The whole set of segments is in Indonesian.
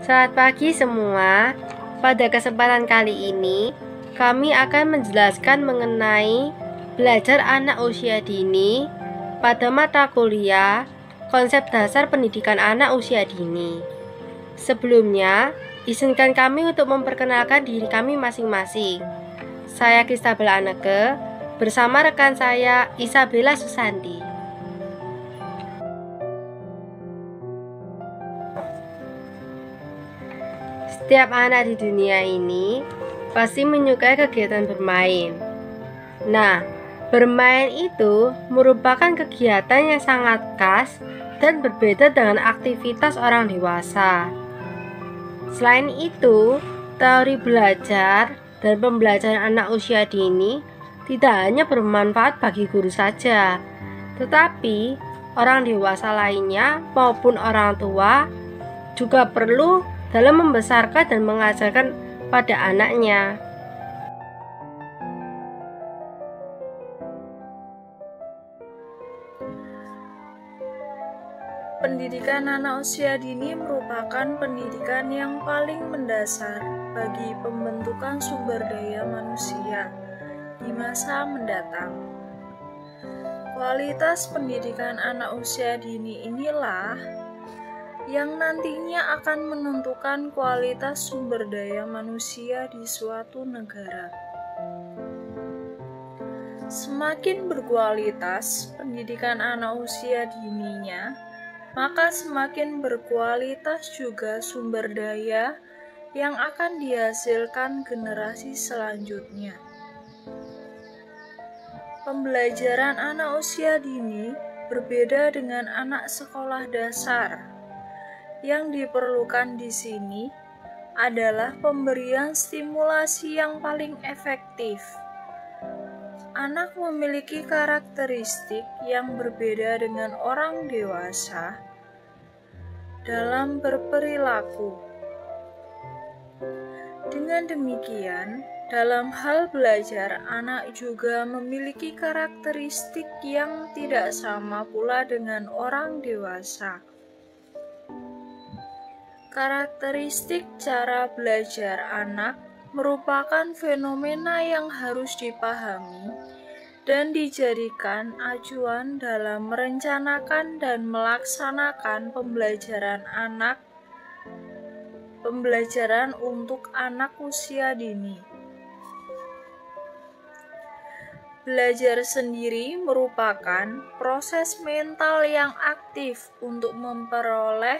Selamat pagi semua. Pada kesempatan kali ini, kami akan menjelaskan mengenai belajar anak usia dini pada mata kuliah konsep dasar pendidikan anak usia dini. Sebelumnya, izinkan kami untuk memperkenalkan diri kami masing-masing. Saya Kristabel Anneke, bersama rekan saya Isabella Susanti. Setiap anak di dunia ini pasti menyukai kegiatan bermain. Nah, bermain itu merupakan kegiatan yang sangat khas dan berbeda dengan aktivitas orang dewasa. Selain itu, teori belajar dan pembelajaran anak usia dini tidak hanya bermanfaat bagi guru saja, tetapi orang dewasa lainnya maupun orang tua juga perlu dalam membesarkan dan mengajarkan pada anaknya. Pendidikan anak usia dini merupakan pendidikan yang paling mendasar bagi pembentukan sumber daya manusia di masa mendatang. Kualitas pendidikan anak usia dini inilah yang nantinya akan menentukan kualitas sumber daya manusia di suatu negara. Semakin berkualitas pendidikan anak usia dininya, maka semakin berkualitas juga sumber daya yang akan dihasilkan generasi selanjutnya. Pembelajaran anak usia dini berbeda dengan anak sekolah dasar. Yang diperlukan di sini adalah pemberian stimulasi yang paling efektif. Anak memiliki karakteristik yang berbeda dengan orang dewasa dalam berperilaku. Dengan demikian, dalam hal belajar, anak juga memiliki karakteristik yang tidak sama pula dengan orang dewasa. Karakteristik cara belajar anak merupakan fenomena yang harus dipahami dan dijadikan acuan dalam merencanakan dan melaksanakan pembelajaran untuk anak usia dini. Belajar sendiri merupakan proses mental yang aktif untuk memperoleh,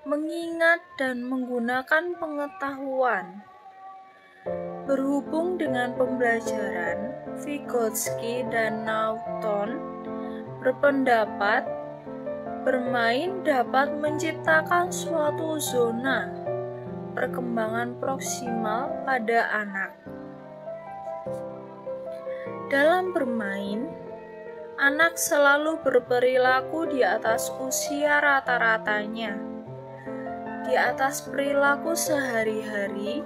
mengingat, dan menggunakan pengetahuan. Berhubung dengan pembelajaran, Vygotsky dan Naughton berpendapat bermain dapat menciptakan suatu zona perkembangan proksimal pada anak. Dalam bermain, anak selalu berperilaku di atas usia rata-ratanya, di atas perilaku sehari-hari.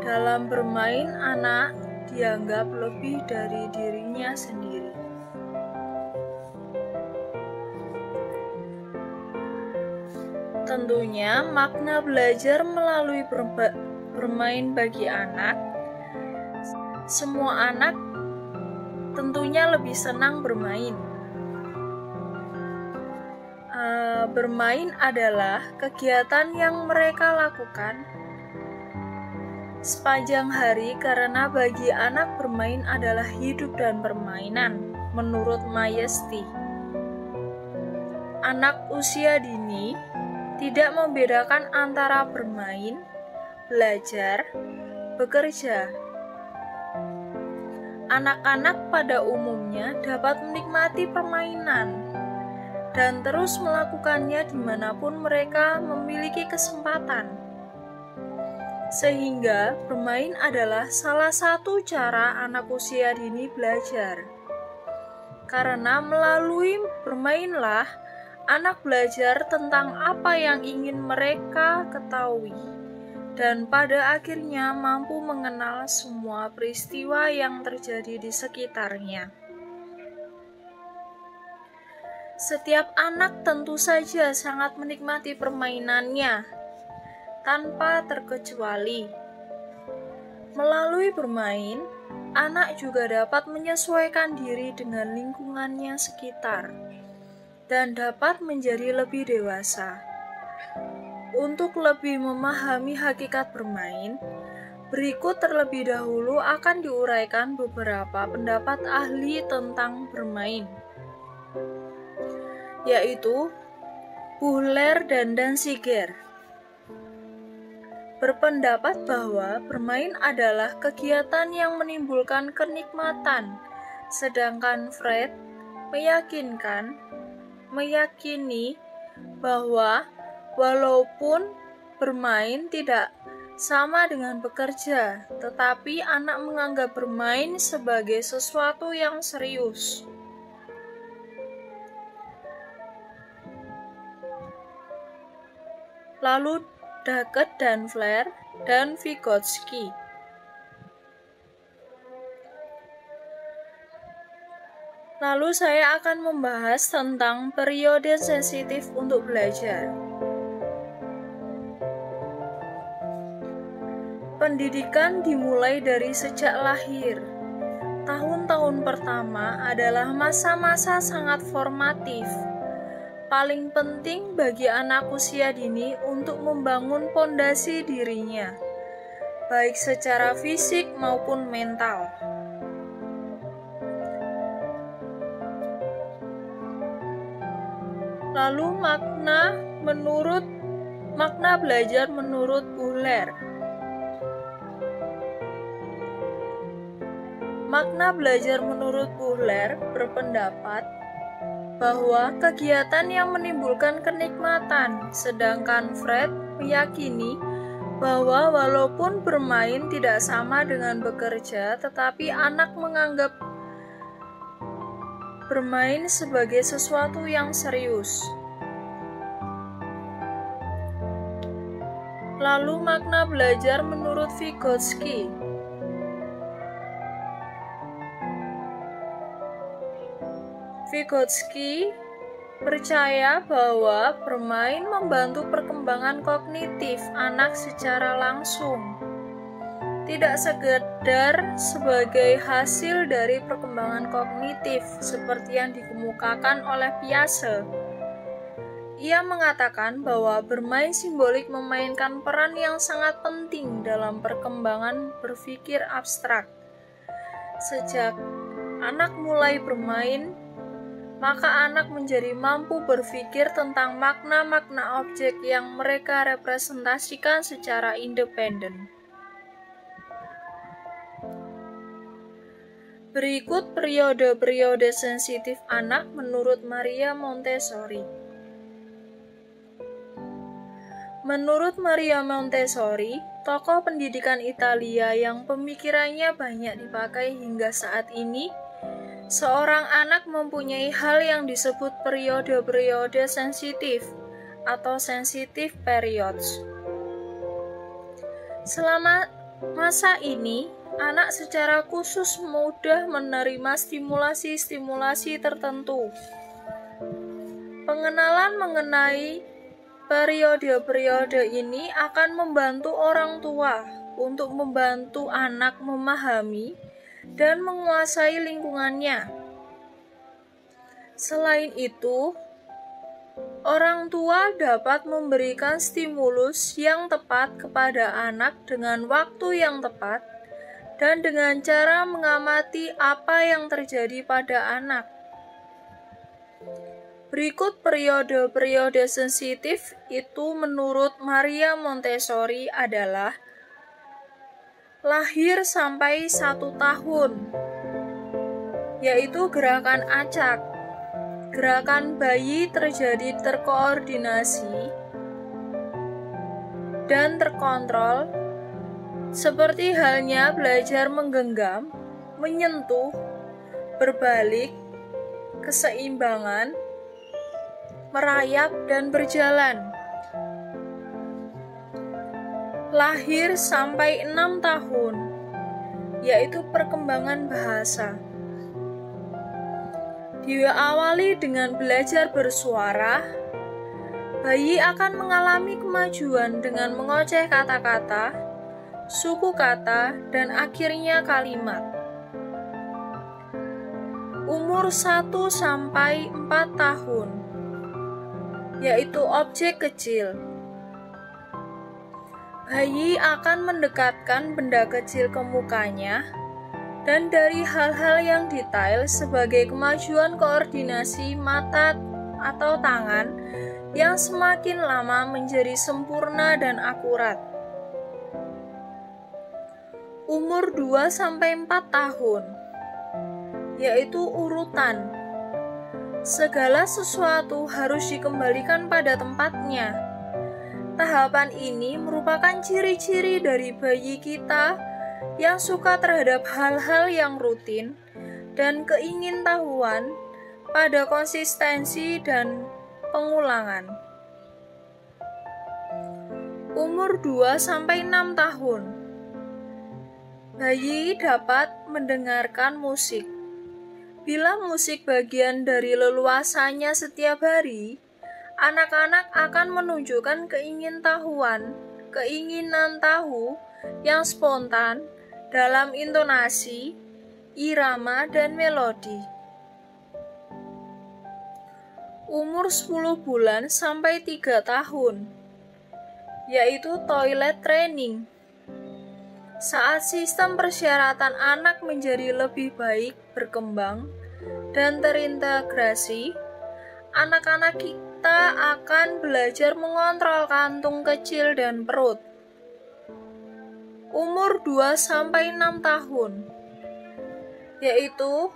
Dalam bermain, anak dianggap lebih dari dirinya sendiri. Tentunya, makna belajar melalui bermain bagi anak, semua anak tentunya lebih senang bermain. Bermain adalah kegiatan yang mereka lakukan sepanjang hari karena bagi anak bermain adalah hidup dan permainan, menurut Mayesti. Anak usia dini tidak membedakan antara bermain, belajar, bekerja. Anak-anak pada umumnya dapat menikmati permainan dan terus melakukannya dimanapun mereka memiliki kesempatan. Sehingga bermain adalah salah satu cara anak usia dini belajar. Karena melalui bermainlah anak belajar tentang apa yang ingin mereka ketahui dan pada akhirnya mampu mengenal semua peristiwa yang terjadi di sekitarnya. Setiap anak tentu saja sangat menikmati permainannya, tanpa terkecuali. Melalui bermain, anak juga dapat menyesuaikan diri dengan lingkungannya sekitar dan dapat menjadi lebih dewasa. Untuk lebih memahami hakikat bermain, berikut terlebih dahulu akan diuraikan beberapa pendapat ahli tentang bermain, yaitu Buhler dan Danziger. Berpendapat bahwa bermain adalah kegiatan yang menimbulkan kenikmatan, sedangkan Freud meyakini bahwa walaupun bermain tidak sama dengan bekerja, tetapi anak menganggap bermain sebagai sesuatu yang serius. Lalu Daget dan Flair dan Vygotsky. Lalu saya akan membahas tentang periode sensitif untuk belajar. Pendidikan dimulai dari sejak lahir. Tahun-tahun pertama adalah masa-masa sangat formatif. Paling penting bagi anak usia dini untuk membangun pondasi dirinya, baik secara fisik maupun mental. Lalu makna belajar menurut Buhler. Makna belajar menurut Buhler berpendapat bahwa kegiatan yang menimbulkan kenikmatan, sedangkan Freud meyakini bahwa walaupun bermain tidak sama dengan bekerja, tetapi anak menganggap bermain sebagai sesuatu yang serius. Lalu makna belajar menurut Vygotsky. Vygotsky percaya bahwa bermain membantu perkembangan kognitif anak secara langsung, tidak sekedar sebagai hasil dari perkembangan kognitif seperti yang dikemukakan oleh Piaget. Ia mengatakan bahwa bermain simbolik memainkan peran yang sangat penting dalam perkembangan berpikir abstrak. Sejak anak mulai bermain, maka anak menjadi mampu berpikir tentang makna-makna objek yang mereka representasikan secara independen. Berikut periode-periode sensitif anak menurut Maria Montessori. Menurut Maria Montessori, tokoh pendidikan Italia yang pemikirannya banyak dipakai hingga saat ini, seorang anak mempunyai hal yang disebut periode-periode sensitif atau sensitive periods. Selama masa ini, anak secara khusus mudah menerima stimulasi-stimulasi tertentu. Pengenalan mengenai periode-periode ini akan membantu orang tua untuk membantu anak memahami dan menguasai lingkungannya. Selain itu, orang tua dapat memberikan stimulus yang tepat kepada anak dengan waktu yang tepat dan dengan cara mengamati apa yang terjadi pada anak. Berikut periode-periode sensitif itu menurut Maria Montessori adalah lahir sampai 1 tahun, yaitu gerakan acak. Gerakan bayi terjadi terkoordinasi dan terkontrol, seperti halnya belajar menggenggam, menyentuh, berbalik, keseimbangan, merayap, dan berjalan. Lahir sampai 6 tahun, yaitu perkembangan bahasa. Diawali dengan belajar bersuara, Bayi akan mengalami kemajuan dengan mengoceh kata-kata, suku kata, dan akhirnya kalimat. Umur 1 sampai 4 tahun, yaitu objek kecil. Bayi akan mendekatkan benda kecil ke mukanya, dan dari hal-hal yang detail sebagai kemajuan koordinasi mata atau tangan yang semakin lama menjadi sempurna dan akurat. Umur 2 sampai 4 tahun, yaitu urutan. Segala sesuatu harus dikembalikan pada tempatnya. Tahapan ini merupakan ciri-ciri dari bayi kita yang suka terhadap hal-hal yang rutin dan keingintahuan pada konsistensi dan pengulangan. Umur 2 sampai 6 tahun. Bayi dapat mendengarkan musik. Bila musik bagian dari leluasannya setiap hari, anak-anak akan menunjukkan keinginan tahu yang spontan dalam intonasi, irama, dan melodi. Umur 10 bulan sampai 3 tahun, yaitu toilet training. Saat sistem persyaratan anak menjadi lebih baik berkembang dan terintegrasi, anak-anak kita akan belajar mengontrol kantung kecil dan perut. Umur 2 sampai 6 tahun, yaitu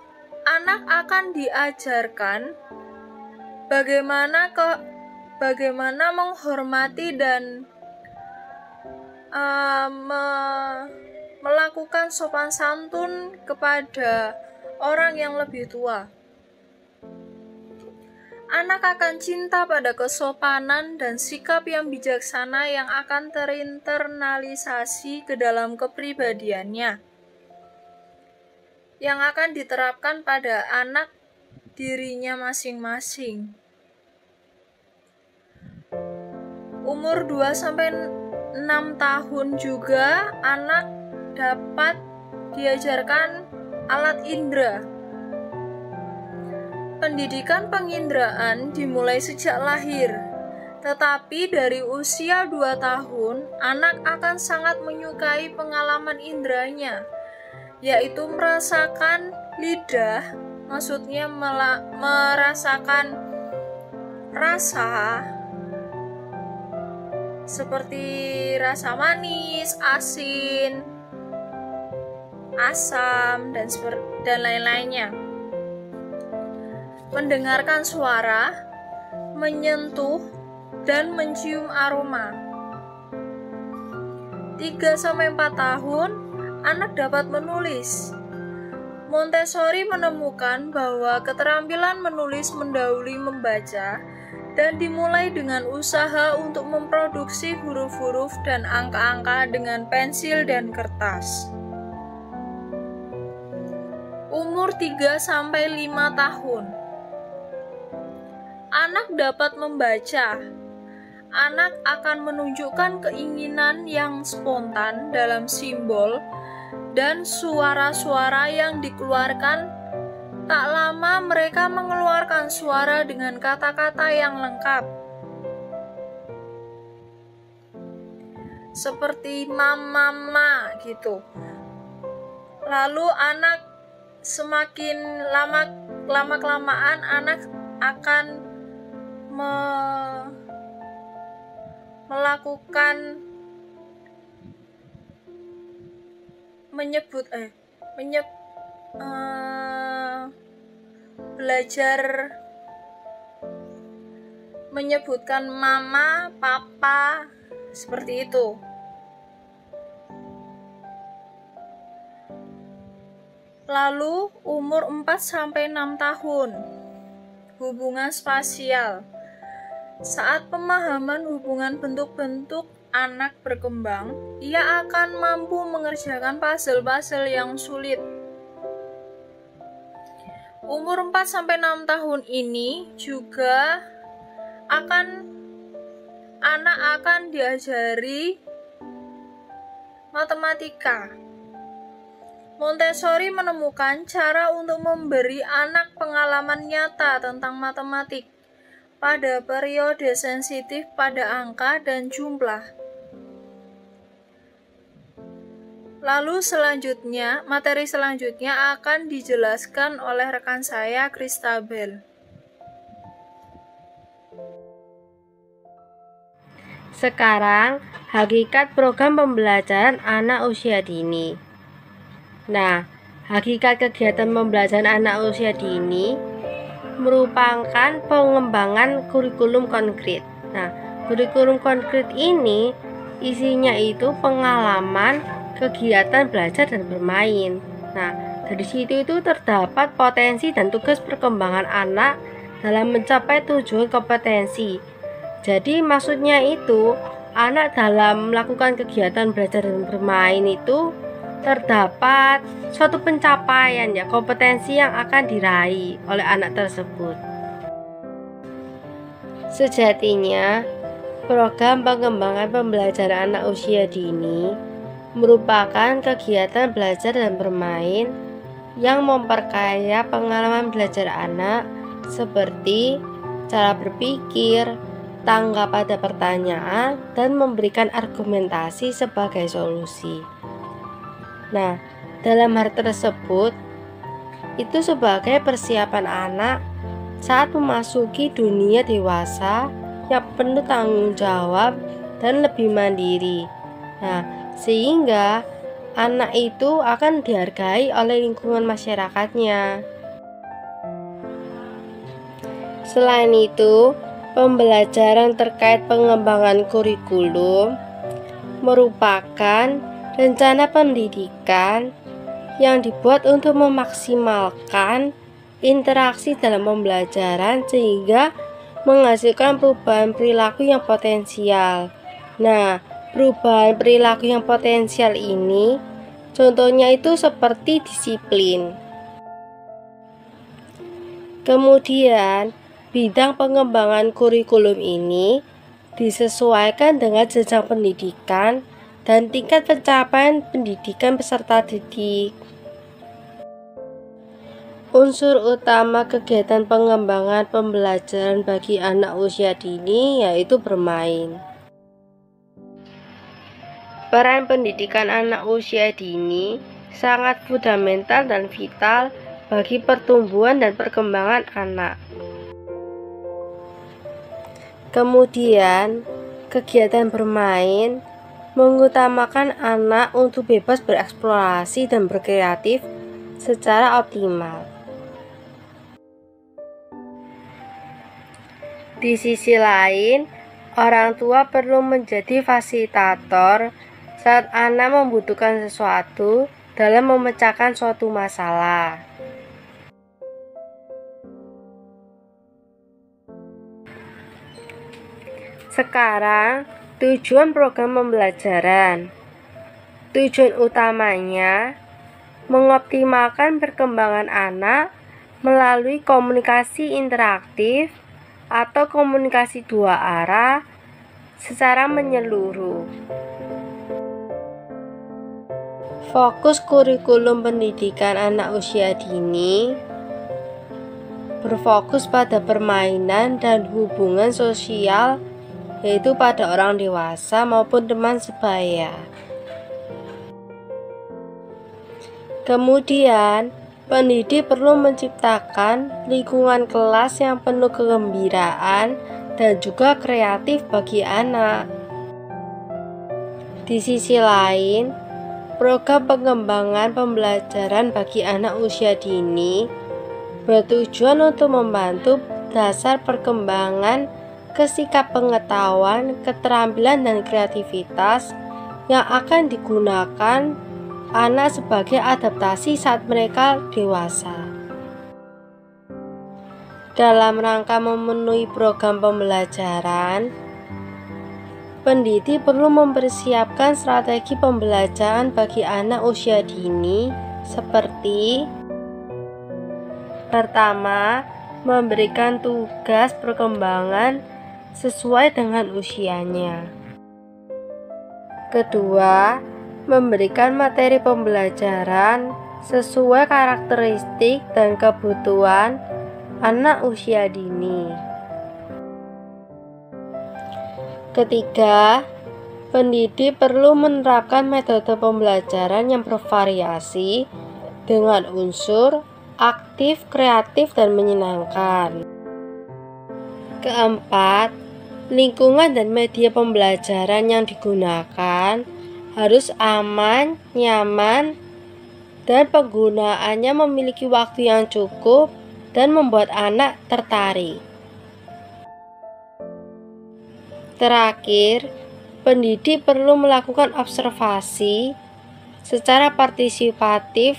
anak akan diajarkan bagaimana menghormati dan melakukan sopan santun kepada orang yang lebih tua. Anak akan cinta pada kesopanan dan sikap yang bijaksana yang akan terinternalisasi ke dalam kepribadiannya, yang akan diterapkan pada anak dirinya masing-masing. Umur 2 sampai 6 tahun juga anak dapat diajarkan alat indera. Pendidikan penginderaan dimulai sejak lahir, tetapi dari usia 2 tahun, anak akan sangat menyukai pengalaman inderanya, yaitu merasakan lidah, maksudnya merasakan rasa, seperti rasa manis, asin, asam, dan lain-lainnya. Mendengarkan suara, menyentuh, dan mencium aroma. 3 sampai 4 tahun, anak dapat menulis. Montessori menemukan bahwa keterampilan menulis mendahului membaca dan dimulai dengan usaha untuk memproduksi huruf-huruf dan angka-angka dengan pensil dan kertas. Umur 3 sampai 5 tahun. Anak dapat membaca. Anak akan menunjukkan keinginan yang spontan dalam simbol dan suara-suara yang dikeluarkan. Tak lama mereka mengeluarkan suara dengan kata-kata yang lengkap, seperti mama gitu. Lalu anak semakin lama-kelamaan anak akan melakukan belajar menyebutkan mama, papa, seperti itu. Lalu umur 4 sampai 6 tahun. Hubungan spasial. Saat pemahaman hubungan bentuk-bentuk anak berkembang, ia akan mampu mengerjakan puzzle-puzzle yang sulit. Umur 4 sampai 6 tahun ini juga akan anak akan diajari matematika. Montessori menemukan cara untuk memberi anak pengalaman nyata tentang matematik pada periode sensitif pada angka dan jumlah. Lalu materi selanjutnya akan dijelaskan oleh rekan saya, Christabel. Sekarang, hakikat program pembelajaran anak usia dini. Nah, hakikat kegiatan pembelajaran anak usia dini merupakan pengembangan kurikulum konkret. Nah, kurikulum konkret ini isinya itu pengalaman, kegiatan belajar dan bermain. Nah, dari situ itu terdapat potensi dan tugas perkembangan anak dalam mencapai tujuan kompetensi. Jadi maksudnya itu anak dalam melakukan kegiatan belajar dan bermain itu terdapat suatu pencapaian kompetensi yang akan diraih oleh anak tersebut. Sejatinya, program pengembangan pembelajaran anak usia dini merupakan kegiatan belajar dan bermain yang memperkaya pengalaman belajar anak seperti cara berpikir, tanggap pada pertanyaan, dan memberikan argumentasi sebagai solusi. Nah, dalam hal tersebut, itu sebagai persiapan anak saat memasuki dunia dewasa yang penuh tanggung jawab dan lebih mandiri. Nah, sehingga anak itu akan dihargai oleh lingkungan masyarakatnya. Selain itu, pembelajaran terkait pengembangan kurikulum merupakan rencana pendidikan yang dibuat untuk memaksimalkan interaksi dalam pembelajaran sehingga menghasilkan perubahan perilaku yang potensial. Nah, perubahan perilaku yang potensial ini contohnya itu seperti disiplin. Kemudian, bidang pengembangan kurikulum ini disesuaikan dengan jenjang pendidikan dan tingkat pencapaian pendidikan peserta didik. Unsur utama kegiatan pengembangan pembelajaran bagi anak usia dini yaitu bermain. Peran pendidikan anak usia dini sangat fundamental dan vital bagi pertumbuhan dan perkembangan anak. Kemudian, kegiatan bermain mengutamakan anak untuk bebas bereksplorasi dan berkreatif secara optimal. Di sisi lain, orang tua perlu menjadi fasilitator saat anak membutuhkan sesuatu dalam memecahkan suatu masalah. Sekarang, tujuan program pembelajaran. Tujuan utamanya mengoptimalkan perkembangan anak melalui komunikasi interaktif atau komunikasi dua arah secara menyeluruh. Fokus kurikulum pendidikan anak usia dini berfokus pada permainan dan hubungan sosial, yaitu pada orang dewasa maupun teman sebaya. Kemudian, pendidik perlu menciptakan lingkungan kelas yang penuh kegembiraan dan juga kreatif bagi anak. Di sisi lain, program pengembangan pembelajaran bagi anak usia dini bertujuan untuk membantu dasar perkembangan kesikap pengetahuan, keterampilan, dan kreativitas yang akan digunakan anak sebagai adaptasi saat mereka dewasa. Dalam rangka memenuhi program pembelajaran, pendidik perlu mempersiapkan strategi pembelajaran bagi anak usia dini seperti: pertama, memberikan tugas perkembangan sesuai dengan usianya. Kedua, memberikan materi pembelajaran sesuai karakteristik dan kebutuhan anak usia dini. Ketiga, pendidik perlu menerapkan metode pembelajaran yang bervariasi dengan unsur aktif, kreatif, dan menyenangkan. Keempat, lingkungan dan media pembelajaran yang digunakan harus aman, nyaman, dan penggunaannya memiliki waktu yang cukup dan membuat anak tertarik. Terakhir, pendidik perlu melakukan observasi secara partisipatif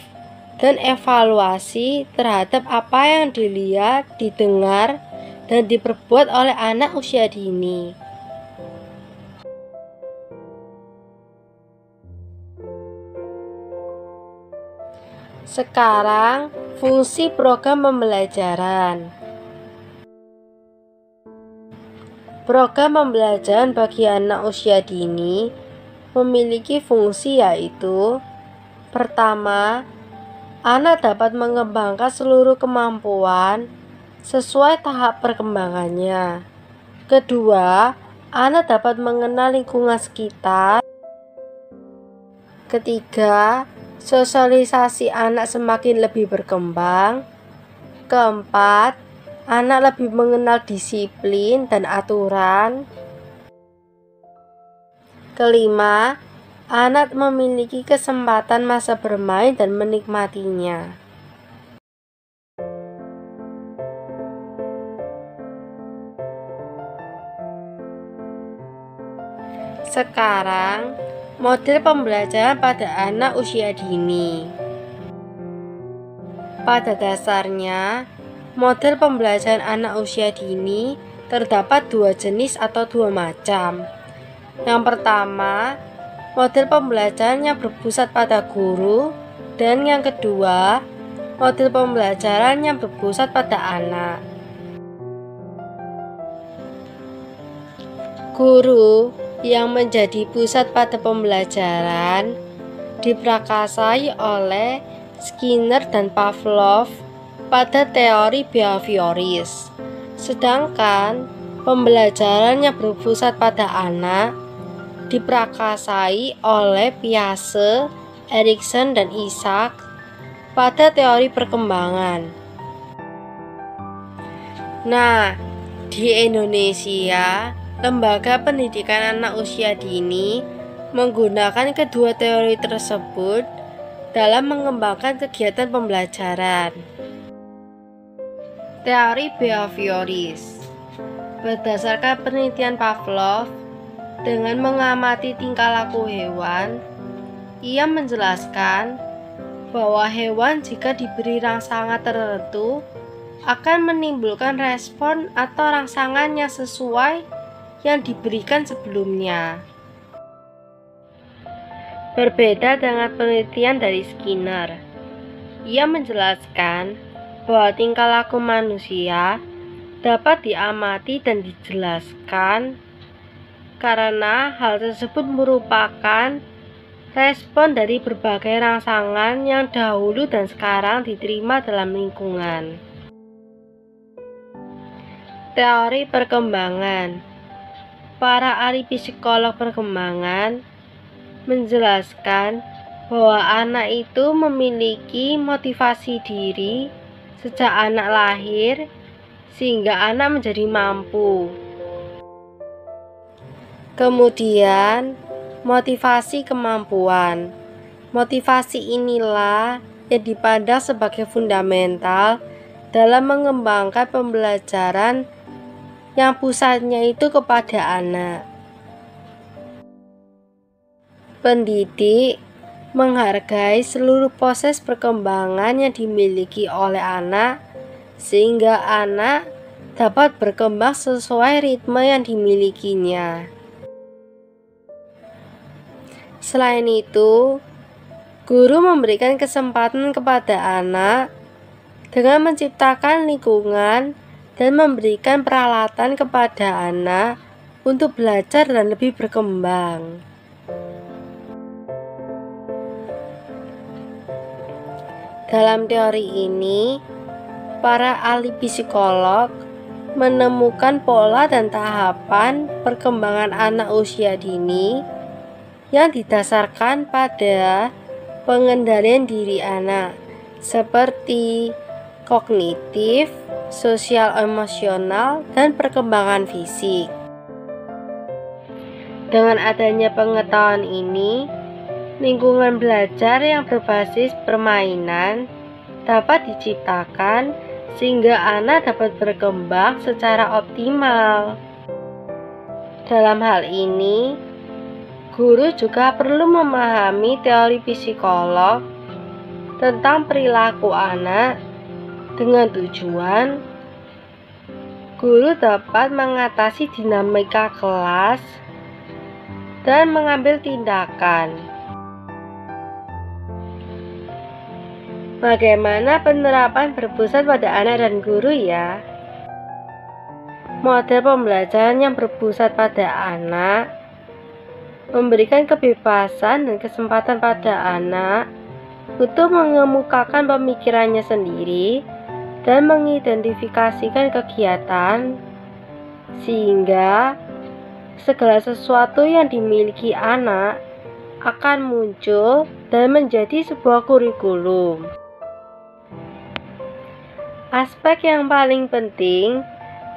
dan evaluasi terhadap apa yang dilihat, didengar, dan diperbuat oleh anak usia dini. Sekarang, fungsi program pembelajaran. Program pembelajaran bagi anak usia dini memiliki fungsi yaitu: pertama, anak dapat mengembangkan seluruh kemampuan sesuai tahap perkembangannya. Kedua, anak dapat mengenal lingkungan sekitar. Ketiga, sosialisasi anak semakin lebih berkembang. Keempat, anak lebih mengenal disiplin dan aturan. Kelima, anak memiliki kesempatan masa bermain dan menikmatinya. Sekarang, model pembelajaran pada anak usia dini. Pada dasarnya, model pembelajaran anak usia dini terdapat dua jenis atau dua macam. Yang pertama, model pembelajaran yang berpusat pada guru, dan yang kedua, model pembelajaran yang berpusat pada anak. Guru yang menjadi pusat pada pembelajaran diprakasai oleh Skinner dan Pavlov pada teori behavioris, sedangkan pembelajaran yang berpusat pada anak diprakasai oleh Piaget, Erikson, dan Isaac pada teori perkembangan. Nah, di Indonesia, lembaga pendidikan anak usia dini menggunakan kedua teori tersebut dalam mengembangkan kegiatan pembelajaran. Teori behavioris berdasarkan penelitian Pavlov, dengan mengamati tingkah laku hewan, ia menjelaskan bahwa hewan jika diberi rangsangan tertentu akan menimbulkan respon atau rangsangan yang sesuai yang diberikan sebelumnya. Berbeda dengan penelitian dari Skinner, ia menjelaskan bahwa tingkah laku manusia dapat diamati dan dijelaskan karena hal tersebut merupakan respon dari berbagai rangsangan yang dahulu dan sekarang diterima dalam lingkungan. Teori perkembangan. Para ahli psikolog perkembangan menjelaskan bahwa anak itu memiliki motivasi diri sejak anak lahir sehingga anak menjadi mampu. Kemudian, motivasi kemampuan. Motivasi inilah yang dipandang sebagai fundamental dalam mengembangkan pembelajaran yang pusatnya itu kepada anak. Pendidik menghargai seluruh proses perkembangan yang dimiliki oleh anak sehingga anak dapat berkembang sesuai ritme yang dimilikinya. Selain itu, guru memberikan kesempatan kepada anak dengan menciptakan lingkungan dan memberikan peralatan kepada anak untuk belajar dan lebih berkembang. Dalam teori ini, para ahli psikolog menemukan pola dan tahapan perkembangan anak usia dini yang didasarkan pada pengendalian diri anak seperti kognitif, sosial emosional, dan perkembangan fisik. Dengan adanya pengetahuan ini, lingkungan belajar yang berbasis permainan dapat diciptakan sehingga anak dapat berkembang secara optimal. Dalam hal ini, guru juga perlu memahami teori psikolog tentang perilaku anak dengan tujuan guru dapat mengatasi dinamika kelas dan mengambil tindakan. Bagaimana penerapan berpusat pada anak dan guru ya? Model pembelajaran yang berpusat pada anak memberikan kebebasan dan kesempatan pada anak untuk mengemukakan pemikirannya sendiri dan mengidentifikasikan kegiatan sehingga segala sesuatu yang dimiliki anak akan muncul dan menjadi sebuah kurikulum. Aspek yang paling penting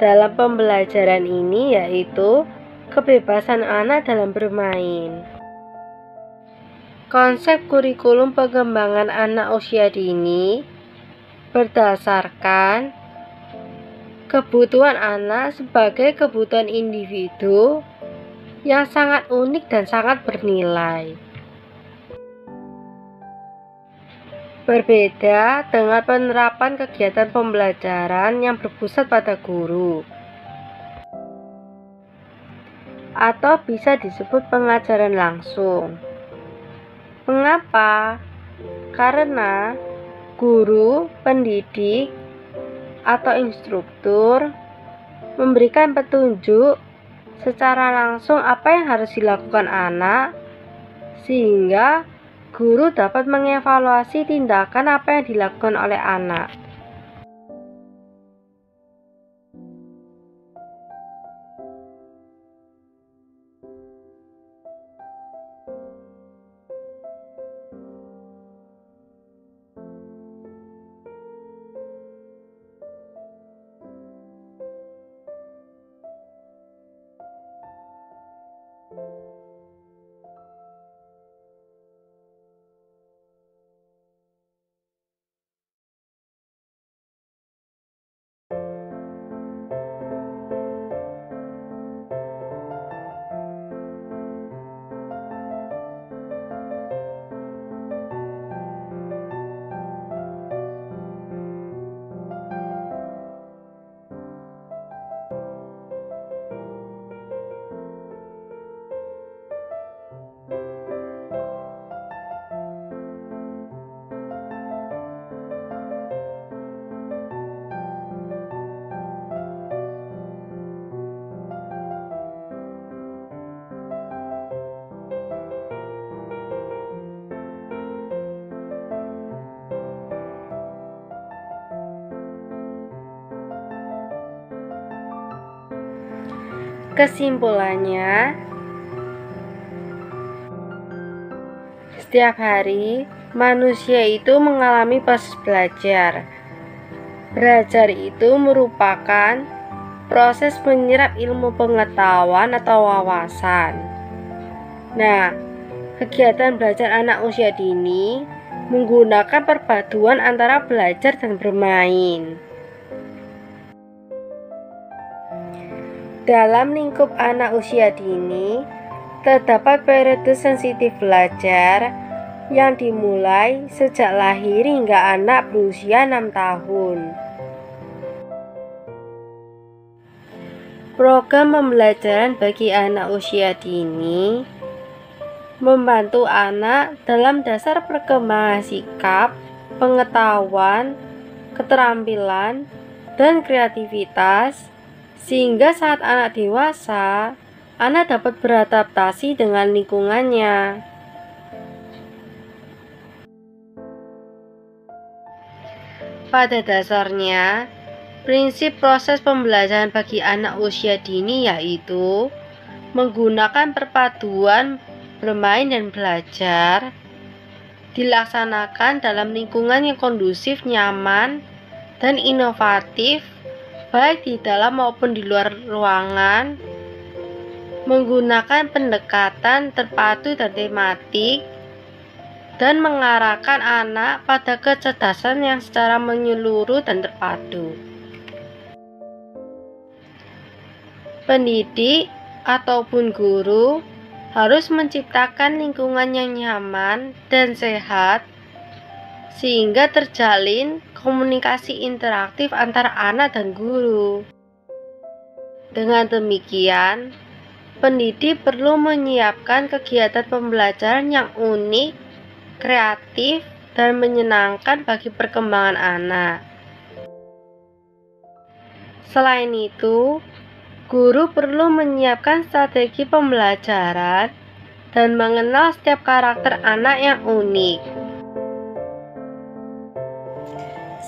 dalam pembelajaran ini yaitu kebebasan anak dalam bermain. Konsep kurikulum pengembangan anak usia dini berdasarkan kebutuhan anak sebagai kebutuhan individu yang sangat unik dan sangat bernilai. Berbeda dengan penerapan kegiatan pembelajaran yang berpusat pada guru, atau bisa disebut pengajaran langsung. Mengapa? Karena guru, pendidik, atau instruktur memberikan petunjuk secara langsung apa yang harus dilakukan anak, sehingga guru dapat mengevaluasi tindakan apa yang dilakukan oleh anak. Kesimpulannya, setiap hari manusia itu mengalami proses belajar. Belajar itu merupakan proses menyerap ilmu pengetahuan atau wawasan. Nah, kegiatan belajar anak usia dini menggunakan perpaduan antara belajar dan bermain. Dalam lingkup anak usia dini, terdapat periode sensitif belajar yang dimulai sejak lahir hingga anak berusia 6 tahun. Program pembelajaran bagi anak usia dini membantu anak dalam dasar perkembangan sikap, pengetahuan, keterampilan, dan kreativitas, sehingga saat anak dewasa, anak dapat beradaptasi dengan lingkungannya. Pada dasarnya, prinsip proses pembelajaran bagi anak usia dini yaitu menggunakan perpaduan bermain dan belajar, dilaksanakan dalam lingkungan yang kondusif, nyaman, dan inovatif, baik di dalam maupun di luar ruangan, menggunakan pendekatan terpadu dan tematik, dan mengarahkan anak pada kecerdasan yang secara menyeluruh dan terpadu. Pendidik ataupun guru harus menciptakan lingkungan yang nyaman dan sehat sehingga terjalin komunikasi interaktif antara anak dan guru. Dengan demikian, pendidik perlu menyiapkan kegiatan pembelajaran yang unik, kreatif, dan menyenangkan bagi perkembangan anak. Selain itu, guru perlu menyiapkan strategi pembelajaran dan mengenal setiap karakter anak yang unik.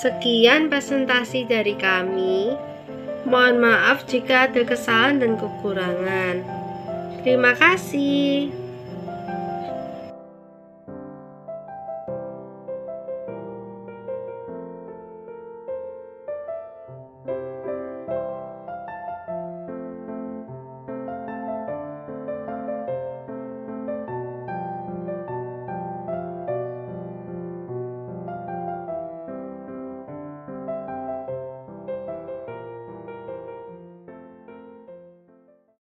Sekian presentasi dari kami. Mohon maaf jika ada kesalahan dan kekurangan. Terima kasih.